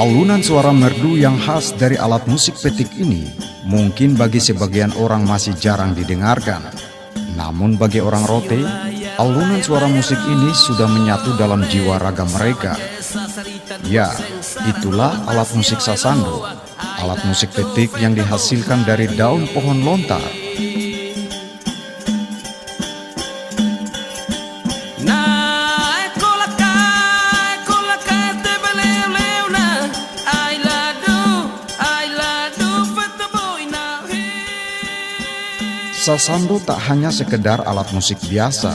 Alunan suara merdu yang khas dari alat musik petik ini mungkin bagi sebagian orang masih jarang didengarkan. Namun bagi orang Rote, alunan suara musik ini sudah menyatu dalam jiwa raga mereka. Ya, itulah alat musik sasando, alat musik petik yang dihasilkan dari daun pohon lontar. Sasando tak hanya sekedar alat musik biasa,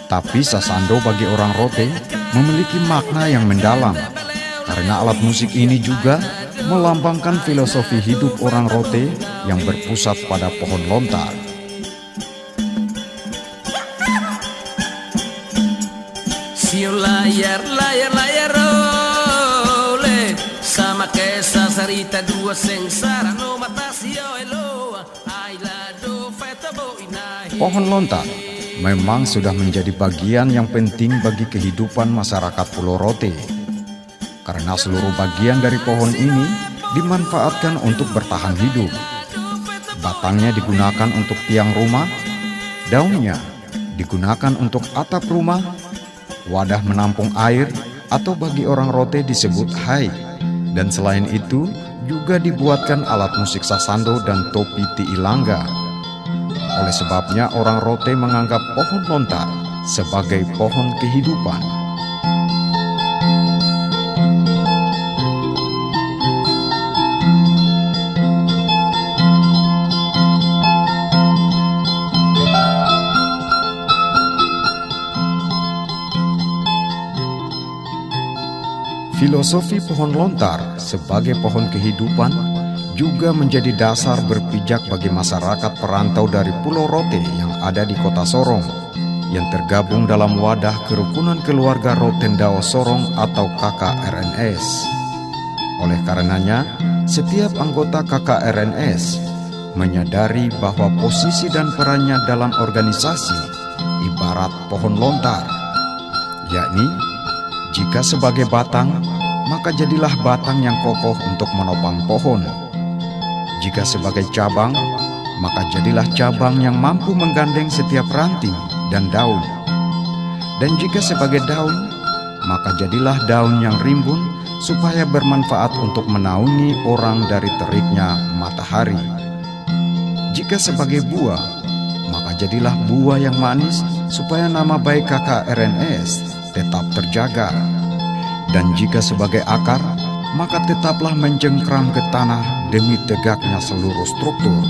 tapi sasando bagi orang Rote memiliki makna yang mendalam, karena alat musik ini juga melambangkan filosofi hidup orang Rote yang berpusat pada pohon lontar. Sio layar ole sama kayak sasarita dua sengsara no mata sio elo ai lado feta boina. Pohon lontar memang sudah menjadi bagian yang penting bagi kehidupan masyarakat Pulau Rote, karena seluruh bagian dari pohon ini dimanfaatkan untuk bertahan hidup. Batangnya digunakan untuk tiang rumah, daunnya digunakan untuk atap rumah, wadah menampung air atau bagi orang Rote disebut hai, dan selain itu juga dibuatkan alat musik sasando dan topi tiilangga. Oleh sebabnya orang Rote menganggap pohon lontar sebagai pohon kehidupan. Filosofi pohon lontar sebagai pohon kehidupan juga menjadi dasar berpijak bagi masyarakat perantau dari Pulau Rote yang ada di Kota Sorong, yang tergabung dalam wadah Kerukunan Keluarga Rotendao Sorong atau KKRNS. Oleh karenanya, setiap anggota KKRNS menyadari bahwa posisi dan perannya dalam organisasi ibarat pohon lontar, yakni jika sebagai batang, maka jadilah batang yang kokoh untuk menopang pohon. Jika sebagai cabang, maka jadilah cabang yang mampu menggandeng setiap ranting dan daun. Dan jika sebagai daun, maka jadilah daun yang rimbun supaya bermanfaat untuk menaungi orang dari teriknya matahari. Jika sebagai buah, maka jadilah buah yang manis supaya nama baik KKRNS tetap terjaga. Dan jika sebagai akar, maka tetaplah mencengkram ke tanah demi tegaknya seluruh struktur.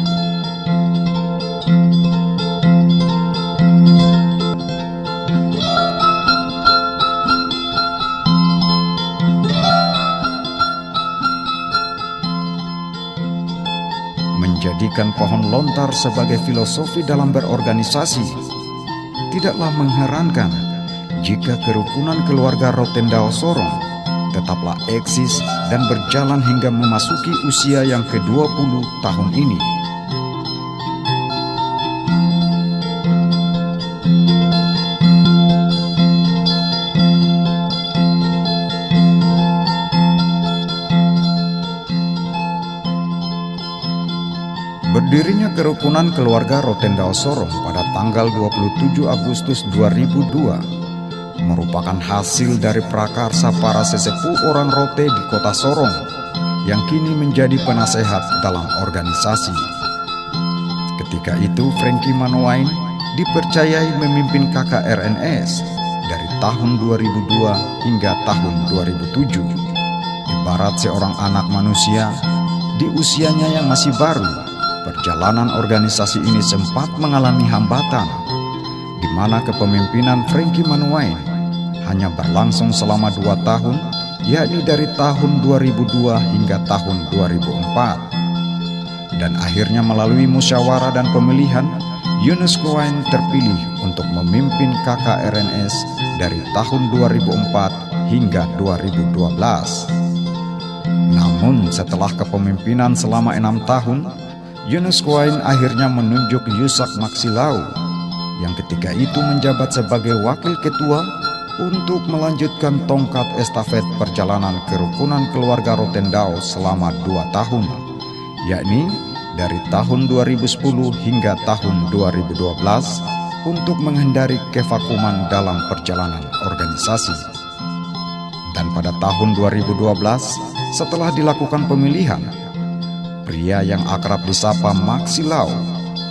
Menjadikan pohon lontar sebagai filosofi dalam berorganisasi tidaklah mengherankan jika Kerukunan Keluarga Rotendao Sorong tetaplah eksis dan berjalan hingga memasuki usia yang ke-20 tahun ini. Berdirinya Kerukunan Keluarga Rotendao Sorong pada tanggal 27 Agustus 2002 merupakan hasil dari prakarsa para sesepuh orang Rote di Kota Sorong yang kini menjadi penasehat dalam organisasi. Ketika itu Frankie Manowain dipercayai memimpin KKRNS dari tahun 2002 hingga tahun 2007. Ibarat seorang anak manusia di usianya yang masih baru, perjalanan organisasi ini sempat mengalami hambatan, di mana kepemimpinan Frankie Manowain hanya berlangsung selama 2 tahun, yakni dari tahun 2002 hingga tahun 2004. Dan akhirnya melalui musyawarah dan pemilihan, Yunus Kowain terpilih untuk memimpin KKRNS dari tahun 2004 hingga 2012. Namun setelah kepemimpinan selama 6 tahun, Yunus Kowain akhirnya menunjuk Yusak Maksilau yang ketika itu menjabat sebagai wakil ketua untuk melanjutkan tongkat estafet perjalanan kerukunan keluarga Rotendao selama 2 tahun, yakni dari tahun 2010 hingga tahun 2012 untuk menghindari kevakuman dalam perjalanan organisasi. Dan pada tahun 2012, setelah dilakukan pemilihan, pria yang akrab disapa Maksi Lau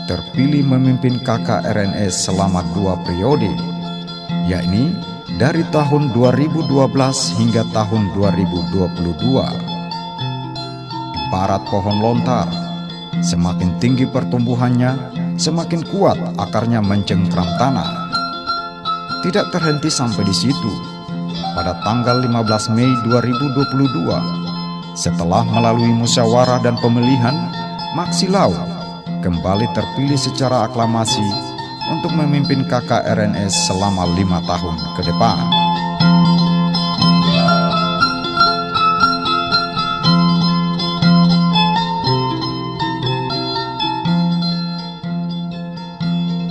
terpilih memimpin KKRNS selama 2 periode, yakni dari tahun 2012 hingga tahun 2022. Ibarat pohon lontar, semakin tinggi pertumbuhannya, semakin kuat akarnya mencengkram tanah. Tidak terhenti sampai di situ. Pada tanggal 15 Mei 2022, setelah melalui musyawarah dan pemilihan, Maksi Lau kembali terpilih secara aklamasi untuk memimpin KKRNS selama 5 tahun ke depan.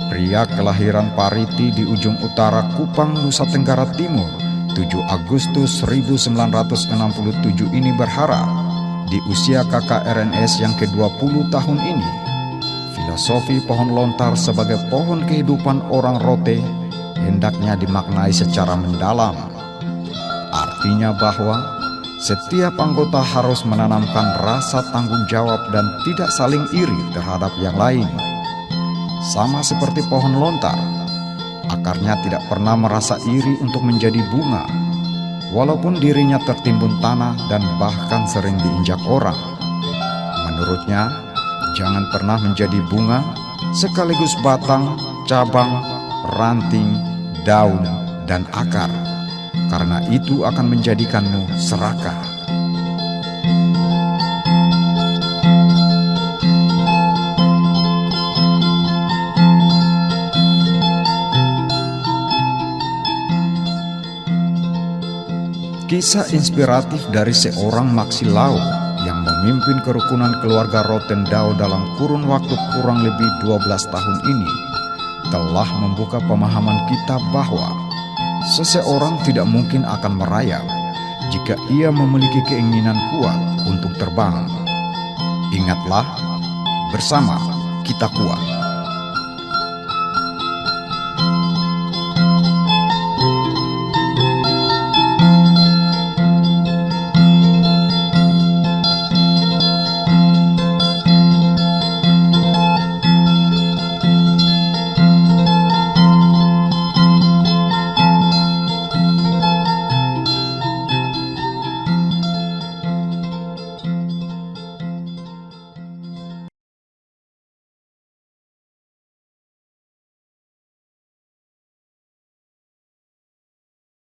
Pria kelahiran Pariti di ujung utara Kupang, Nusa Tenggara Timur, 7 Agustus 1967 ini berharap di usia KKRNS yang ke-20 tahun ini, filosofi pohon lontar sebagai pohon kehidupan orang Rote hendaknya dimaknai secara mendalam. Artinya bahwa setiap anggota harus menanamkan rasa tanggung jawab dan tidak saling iri terhadap yang lain. Sama seperti pohon lontar, akarnya tidak pernah merasa iri untuk menjadi bunga, walaupun dirinya tertimbun tanah dan bahkan sering diinjak orang. Menurutnya, jangan pernah menjadi bunga sekaligus batang, cabang, ranting, daun, dan akar, karena itu akan menjadikanmu serakah. Kisah inspiratif dari seorang Maksi Lau yang memimpin kerukunan keluarga Rotendao dalam kurun waktu kurang lebih 12 tahun ini telah membuka pemahaman kita bahwa seseorang tidak mungkin akan merayap jika ia memiliki keinginan kuat untuk terbang. Ingatlah, bersama kita kuat.